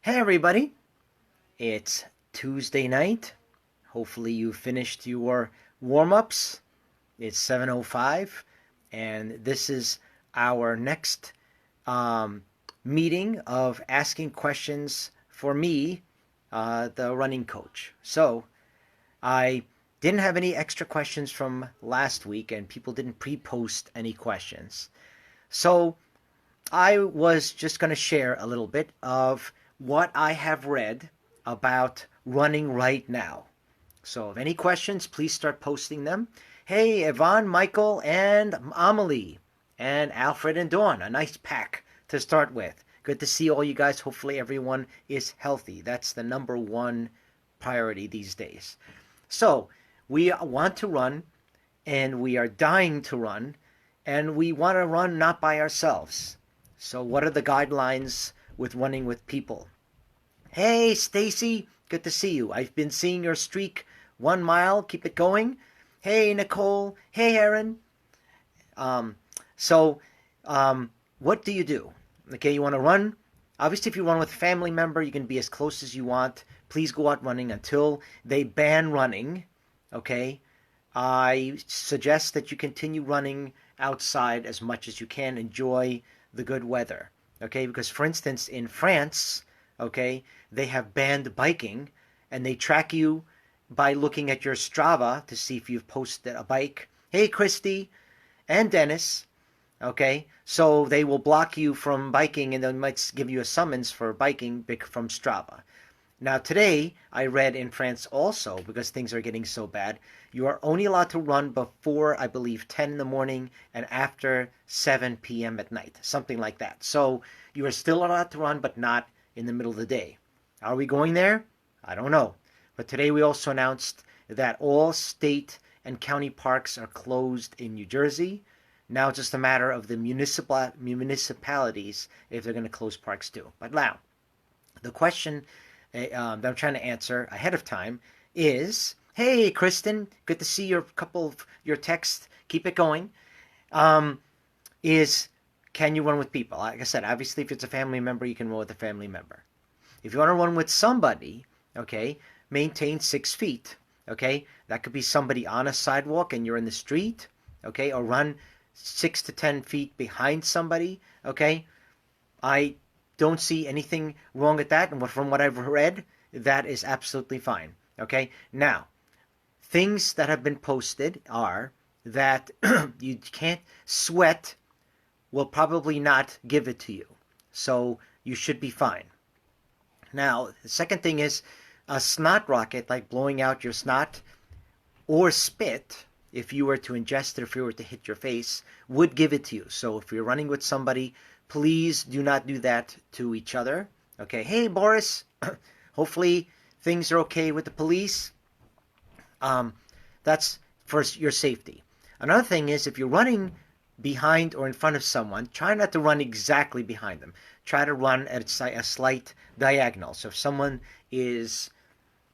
Hey everybody, it's Tuesday night. Hopefully you finished your warm-ups. It's 7:05 and this is our next um, meeting of asking questions for me, the running coach. So I didn't have any extra questions from last week and people didn't pre-post any questions. So I was just going to share a little bit of what I have read about running right now. So, if any questions, please start posting them. Hey, Yvonne, Michael, and Amelie, and Alfred and Dawn. A nice pack to start with. Good to see all you guys. Hopefully, everyone is healthy. That's the number one priority these days. So, we want to run, and we are dying to run, and we want to run not by ourselves. So, what are the guidelines with running with people? Hey, Stacy, good to see you. I've been seeing your streak 1 mile. Keep it going. Hey, Nicole. Hey, Aaron. Um, so, what do you do? Okay, you want to run. Obviously, if you run with a family member, you can be as close as you want. Please go out running until they ban running. Okay, I suggest that you continue running outside as much as you can. Enjoy the good weather. Okay, because for instance, in France, okay, they have banned biking and they track you by looking at your Strava to see if you've posted a bike. Hey, Christy and Dennis. Okay, so they will block you from biking and they might give you a summons for biking from Strava. Now, today, I read in France also, because things are getting so bad, you are only allowed to run before, I believe, 10 in the morning and after 7 p.m. at night, something like that. So you are still allowed to run, but not in the middle of the day. Are we going there? I don't know. But today we also announced that all state and county parks are closed in New Jersey. Now it's just a matter of the municipalities if they're going to close parks too. But now, the question that I'm trying to answer ahead of time is, hey, Kristen, good to see your couple of your texts. Keep it going. Um, is can you run with people? Like I said, obviously, if it's a family member, you can run with a family member. If you want to run with somebody, okay, maintain 6 feet. Okay, that could be somebody on a sidewalk and you're in the street. Okay, or run 6 to 10 feet behind somebody. Okay, I don't see anything wrong with that. And from what I've read, that is absolutely fine. Okay. Now, things that have been posted are that you can't sweat will probably not give it to you. So you should be fine. Now, the second thing is a snot rocket, like blowing out your snot or spit, if you were to ingest it, if you were to hit your face, would give it to you. So if you're running with somebody, please do not do that to each other. Okay, hey Boris, hopefully things are okay with the police. Um, that's for your safety. Another thing is if you're running behind or in front of someone, try not to run exactly behind them. Try to run at a slight diagonal. So if someone is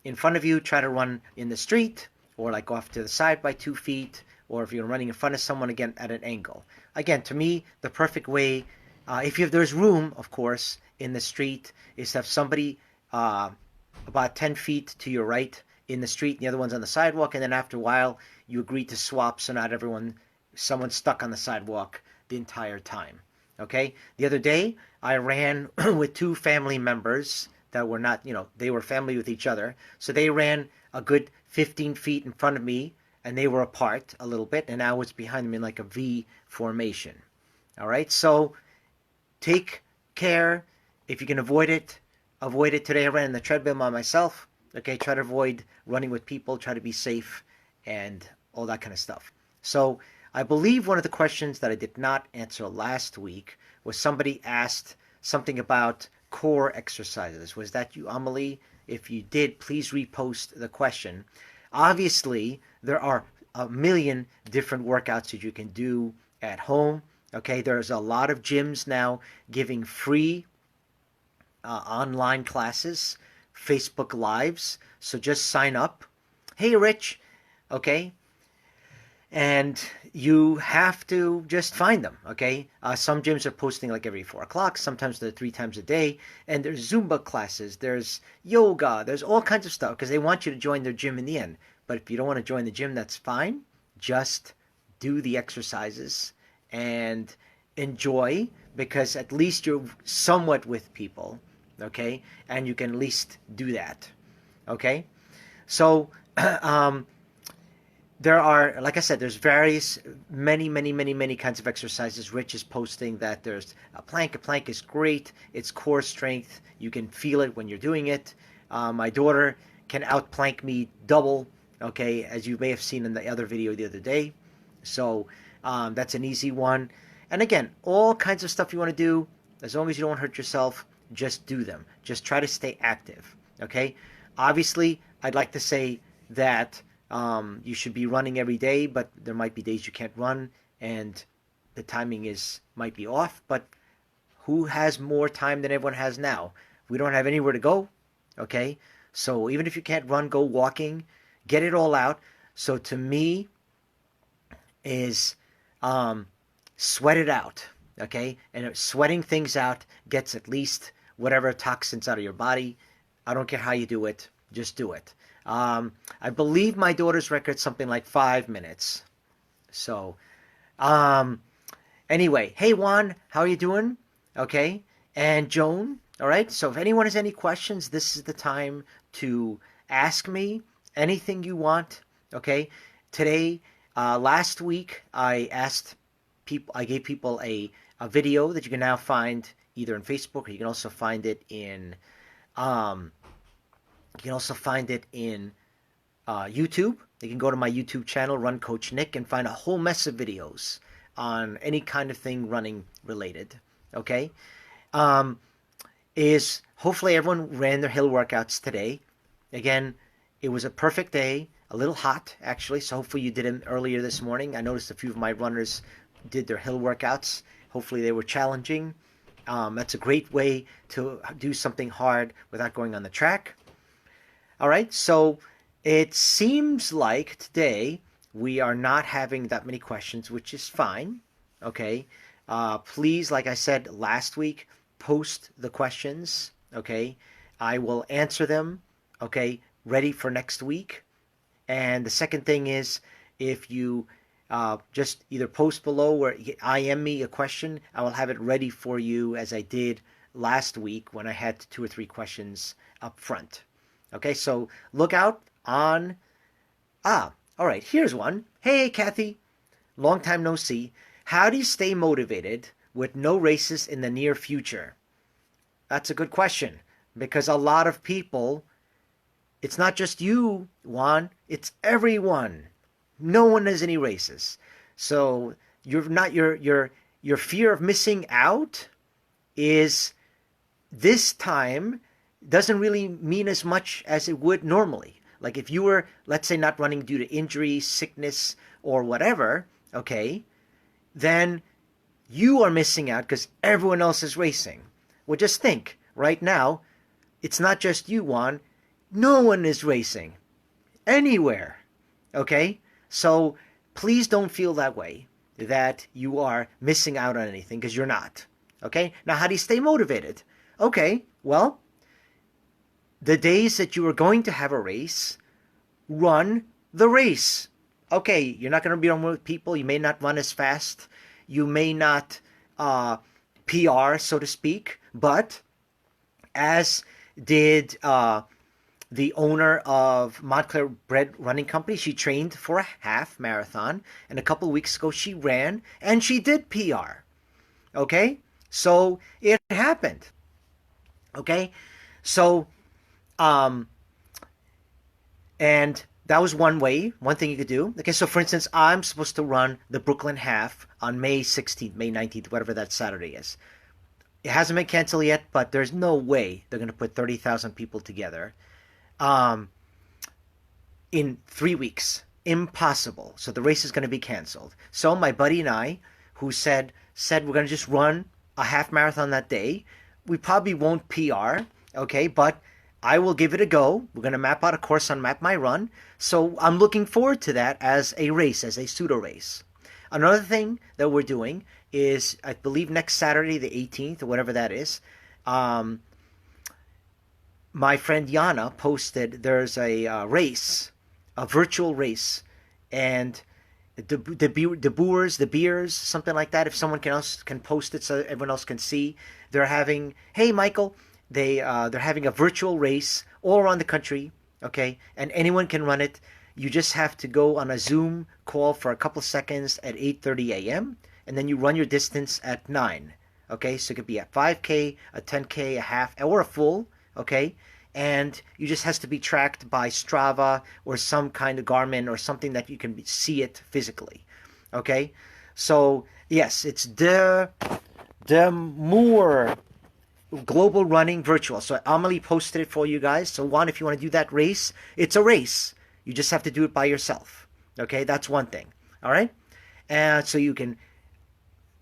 in front of you, try to run in the street or like off to the side by 2 feet, or if you're running in front of someone, again, at an angle. Again, to me, the perfect way, if there's room, of course, in the street, is to have somebody about 10 feet to your right in the street, and the other one's on the sidewalk, and then after a while, you agree to swap so not someone's stuck on the sidewalk the entire time. Okay? The other day, I ran with two family members that were not, they were family with each other. So they ran a good 15 feet in front of me and they were apart a little bit and I was behind them in like a V formation. All right. So take care. If you can avoid it, avoid it. Today I ran on the treadmill by myself. Okay. Try to avoid running with people. Try to be safe and all that kind of stuff. So I believe one of the questions that I did not answer last week was somebody asked something about core exercises. Was that you, Amelie? If you did, please repost the question. Obviously, there are a million different workouts that you can do at home. Okay, there's a lot of gyms now giving free online classes, Facebook Lives. So just sign up. Hey, Rich. Okay, and you have to just find them. Okay, some gyms are posting like every 4 o'clock. Sometimes they're 3 times a day, and there's Zumba classes, there's yoga, there's all kinds of stuff because they want you to join their gym in the end. But if you don't want to join the gym, that's fine. Just do the exercises and enjoy, because at least you're somewhat with people. Okay, and you can at least do that. Okay, so there are, like I said, there's various, many kinds of exercises. Rich is posting that there's a plank. A plank is great. It's core strength. You can feel it when you're doing it. My daughter can outplank me double, okay, as you may have seen in the other video the other day. So that's an easy one. And again, all kinds of stuff you want to do, as long as you don't hurt yourself, just do them. Just try to stay active, okay? Obviously, I'd like to say that you should be running every day, but there might be days you can't run, and the timing might be off. But who has more time than everyone has now? We don't have anywhere to go, okay? So even if you can't run, go walking, get it all out. So to me, is sweat it out, okay? And sweating things out gets at least whatever toxins out of your body. I don't care how you do it, just do it. I believe my daughter's record's something like 5 minutes. So, anyway, hey Juan, how are you doing? Okay, and Joan, all right? So if anyone has any questions, this is the time to ask me anything you want, okay? Today, last week, I gave people a video that you can now find either on Facebook, or you can also find it in YouTube. You can go to my YouTube channel, Run Coach Nick, and find a whole mess of videos on any kind of thing running related. Okay? Hopefully everyone ran their hill workouts today. Again, it was a perfect day, a little hot actually, so hopefully you did them earlier this morning. I noticed a few of my runners did their hill workouts. Hopefully they were challenging. That's a great way to do something hard without going on the track. All right, so it seems like today we are not having that many questions, which is fine. Okay, please, like I said last week, post the questions. Okay, I will answer them. Okay, ready for next week. And the second thing is, if you just either post below or IM me a question, I will have it ready for you as I did last week when I had 2 or 3 questions up front. Okay, so look out on... all right, here's one. Hey, Kathy. Long time no see. How do you stay motivated with no races in the near future? That's a good question, because a lot of people... It's not just you, Juan. It's everyone. No one has any races. So you're not your fear of missing out is this time doesn't really mean as much as it would normally. Like if you were, let's say, not running due to injury, sickness, or whatever, okay, then you are missing out because everyone else is racing. Well, just think, right now, it's not just you, Juan. No one is racing anywhere, okay? So please don't feel that way, that you are missing out on anything, because you're not, okay? Now, how do you stay motivated? Okay, well, the days that you are going to have a race, run the race. Okay, you're not going to be on with people. You may not run as fast. You may not PR, so to speak, but as did... the owner of Montclair Bread Running Company, she trained for a half marathon, and a couple of weeks ago she ran, and she did PR. Okay? So it happened. Okay? So, and that was one thing you could do. Okay, so for instance, I'm supposed to run the Brooklyn Half on May 16th, May 19th, whatever that Saturday is. It hasn't been canceled yet, but there's no way they're going to put 30,000 people together in 3 weeks. Impossible. So the race is going to be canceled. So my buddy and I, who said we're going to just run a half marathon that day, we probably won't PR, okay, but I will give it a go. We're going to map out a course on Map My Run. So I'm looking forward to that as a race, as a pseudo race. Another thing that we're doing is, I believe next Saturday, the 18th, or whatever that is, um, my friend Yana posted there's a race, a virtual race, and the Boers, the beers, something like that. If someone else can post it so everyone else can see, they're having. Hey, Michael, they're having a virtual race all around the country. Okay, and anyone can run it. You just have to go on a Zoom call for a couple seconds at 8:30 a.m. and then you run your distance at 9. Okay, so it could be a 5K, a 10K, a half, or a full. Okay, and you just has to be tracked by Strava or some kind of Garmin or something that you can see it physically. Okay, so yes, it's the Moore Global Running Virtual. So Amelie posted it for you guys. So one, if you want to do that race, it's a race. You just have to do it by yourself. Okay, that's one thing. All right, and so you can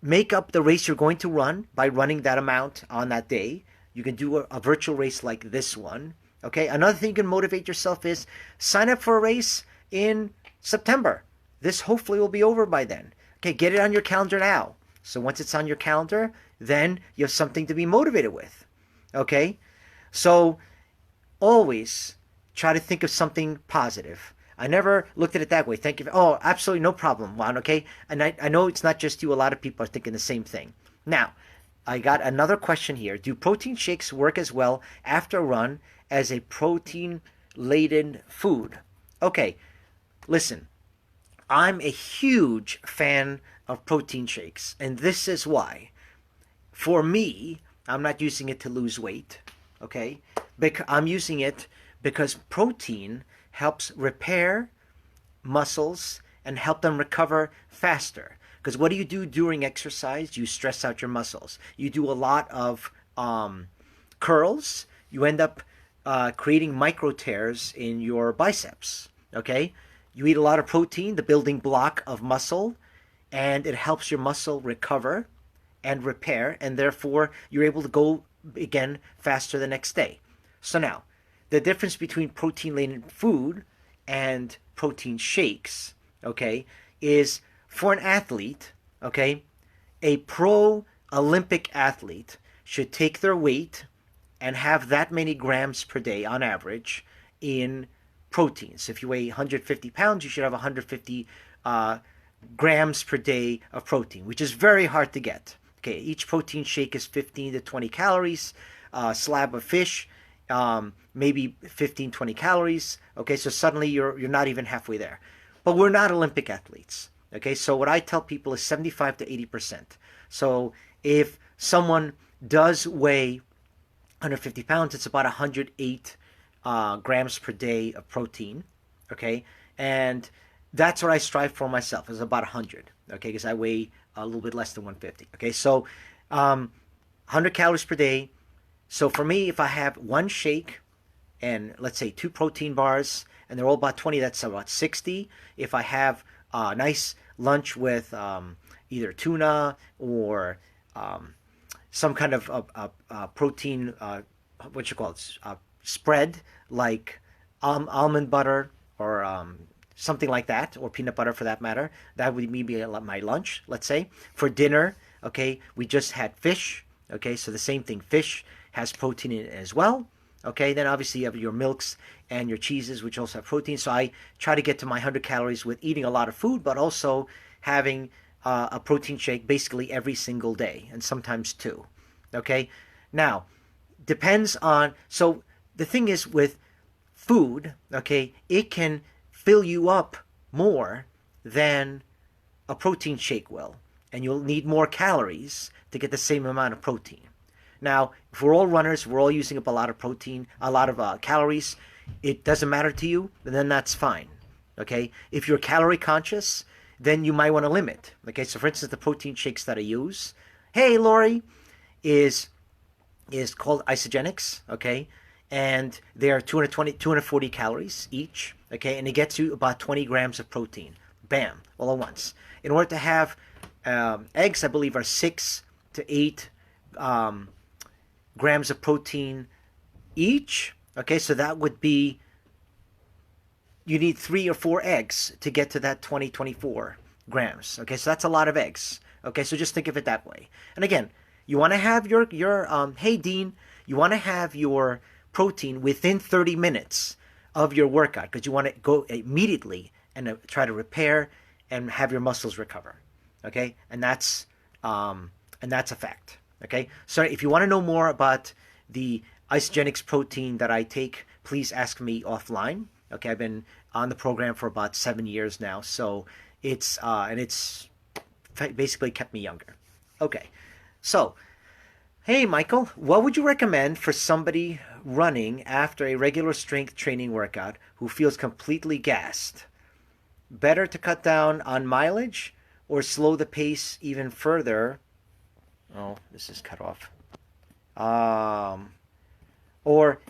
make up the race you're going to run by running that amount on that day. You can do a virtual race like this one. Okay, another thing you can motivate yourself is sign up for a race in September. This hopefully will be over by then. Okay, get it on your calendar now. So once it's on your calendar, then you have something to be motivated with. Okay, so always try to think of something positive. I never looked at it that way. Thank you. Oh, absolutely no problem, Juan. Okay, and I know it's not just you. A lot of people are thinking the same thing. Now, I got another question here. Do protein shakes work as well after a run as a protein-laden food? Okay, listen. I'm a huge fan of protein shakes, and this is why. For me, I'm not using it to lose weight, okay? I'm using it because protein helps repair muscles and help them recover faster. Because what do you do during exercise? You stress out your muscles. You do a lot of curls. You end up creating micro tears in your biceps. Okay? You eat a lot of protein, the building block of muscle, and it helps your muscle recover and repair, and therefore you're able to go again faster the next day. So now, the difference between protein-laden food and protein shakes, okay, is for an athlete, okay, a pro Olympic athlete should take their weight and have that many grams per day on average in proteins. If you weigh 150 pounds, you should have 150 grams per day of protein, which is very hard to get. Okay, each protein shake is 15 to 20 calories. Slab of fish, maybe 15, 20 calories. Okay, so suddenly you're not even halfway there. But we're not Olympic athletes. Okay, so what I tell people is 75 to 80%. So if someone does weigh 150 pounds, it's about 108 grams per day of protein. Okay, and that's what I strive for myself, is about 100. Okay, because I weigh a little bit less than 150. Okay, so 100 calories per day. So for me, if I have one shake and let's say 2 protein bars, and they're all about 20, that's about 60. If I have a nice lunch with either tuna or some kind of protein, what you call it, spread, like almond butter or something like that, or peanut butter for that matter, that would maybe my lunch, let's say. For dinner, okay, we just had fish. Okay, so the same thing, fish has protein in it as well. Okay, then obviously you have your milks and your cheeses, which also have protein. So I try to get to my 100 calories with eating a lot of food, but also having a protein shake basically every single day, and sometimes 2. Okay, now depends on. So the thing is with food, okay, it can fill you up more than a protein shake will, and you'll need more calories to get the same amount of protein. Now, if we're all runners, we're all using up a lot of protein, a lot of calories, it doesn't matter to you, then that's fine. Okay? If you're calorie conscious, then you might want to limit. Okay, so for instance, the protein shakes that I use, hey, Lori, is called Isogenics, okay? And they are 240 calories each, okay? And it gets you about 20 grams of protein. Bam, all at once. In order to have eggs, I believe, are 6 to 8 grams of protein each. Okay, so that would be, you need 3 or 4 eggs to get to that 24 grams. Okay, so that's a lot of eggs. Okay, so just think of it that way. And again, you want to have hey Dean, you want to have your protein within 30 minutes of your workout because you want to go immediately and try to repair and have your muscles recover. Okay, and that's a fact. Okay, so if you want to know more about the Isagenix protein that I take, please ask me offline. Okay, I've been on the program for about 7 years now, so it's basically kept me younger. Okay, so hey Michael, what would you recommend for somebody running after a regular strength training workout who feels completely gassed? Better to cut down on mileage or slow the pace even further? Oh, this is cut off. Um,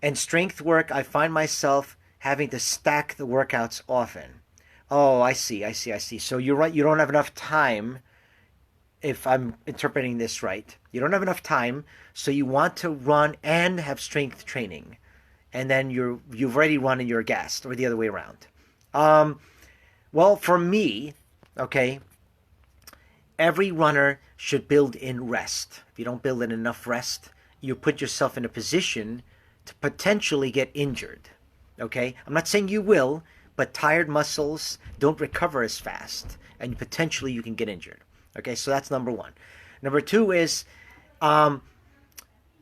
and strength work, I find myself having to stack the workouts often. Oh, I see. So you're right. You don't have enough time. If I'm interpreting this right, you don't have enough time. So you want to run and have strength training, and then you've already run and you're gassed, or the other way around. Um, well, for me, okay, every runner should build in rest. If you don't build in enough rest, you put yourself in a position to potentially get injured. Okay? I'm not saying you will, but tired muscles don't recover as fast, and potentially you can get injured. Okay, so that's number one. Number two is um,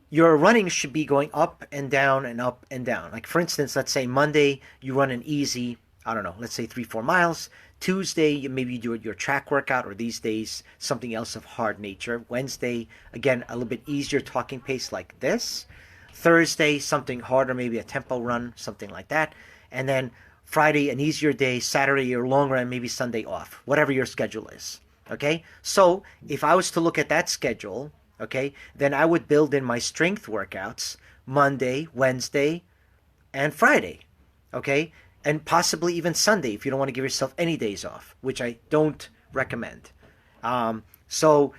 your running should be going up and down and up and down. Like, for instance, let's say Monday you run an easy, I don't know, let's say 3, 4 miles. Tuesday, maybe you do your track workout, or these days, something else of hard nature. Wednesday, again, a little bit easier talking pace like this. Thursday, something harder, maybe a tempo run, something like that. And then Friday, an easier day. Saturday, your long run, maybe Sunday off, whatever your schedule is. Okay? So if I was to look at that schedule, okay, then I would build in my strength workouts Monday, Wednesday, and Friday. Okay? And possibly even Sunday if you don't want to give yourself any days off, which I don't recommend. So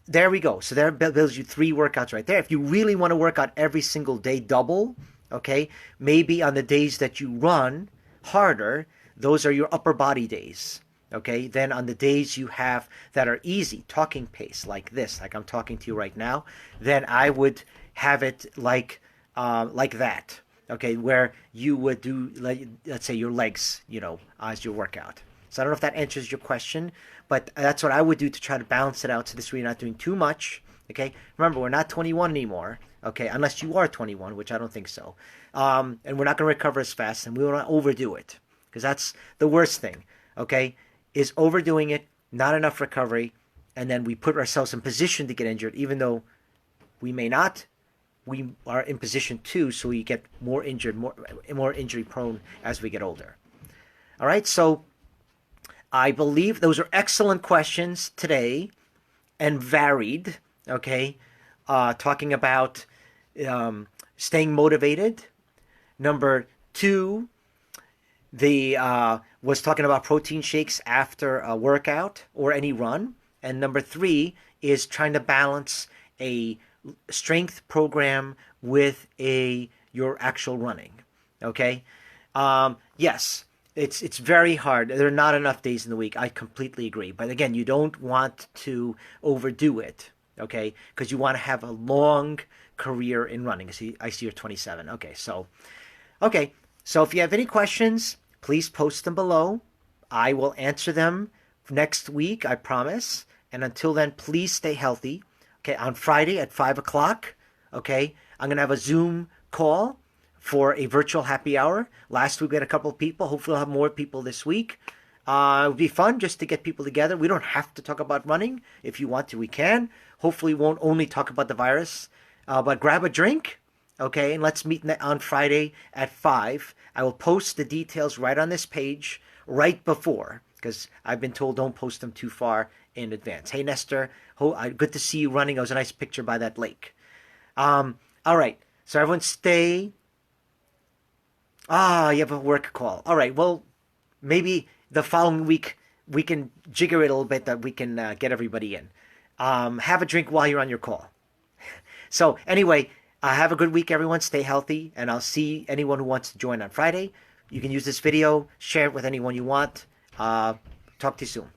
there we go. So there builds you 3 workouts right there. If you really want to work out every single day double, okay, maybe on the days that you run harder, those are your upper body days. Okay, then on the days you have that are easy, talking pace like this, like I'm talking to you right now, then I would have it like that. Okay, where you would do, let's say, your legs, as your workout. So I don't know if that answers your question, but that's what I would do to try to balance it out so this way you're not doing too much. Okay, remember, we're not 21 anymore. Okay, unless you are 21, which I don't think so. And we're not going to recover as fast, and we will not overdo it, because that's the worst thing. Okay, is overdoing it, not enough recovery, and then we put ourselves in position to get injured, even though we may not. We are in position to, so we get more injured, more injury prone as we get older. All right, so I believe those are excellent questions today and varied. Okay, talking about staying motivated. Number 2, the was talking about protein shakes after a workout or any run, and number 3 is trying to balance a strength program with your actual running. Okay, yes, it's very hard. There are not enough days in the week. I completely agree. But again, you don't want to overdo it. Okay, because you want to have a long career in running. I see you're 27. Okay, so if you have any questions, please post them below. I will answer them next week, I promise. And until then, please stay healthy. Okay, on Friday at 5 o'clock, okay, I'm going to have a Zoom call for a virtual happy hour. Last week we had a couple of people. Hopefully we'll have more people this week. It would be fun just to get people together. We don't have to talk about running. If you want to, we can. Hopefully we won't only talk about the virus. But grab a drink, okay, and let's meet on Friday at 5. I will post the details right on this page right before, because I've been told don't post them too far in advance. Hey, Nestor, good to see you running. It was a nice picture by that lake. All right, so everyone stay. You have a work call. All right, well, maybe the following week we can jigger it a little bit that we can get everybody in. Have a drink while you're on your call. So anyway, Have a good week, everyone. Stay healthy, and I'll see anyone who wants to join on Friday. You can use this video, share it with anyone you want. Talk to you soon.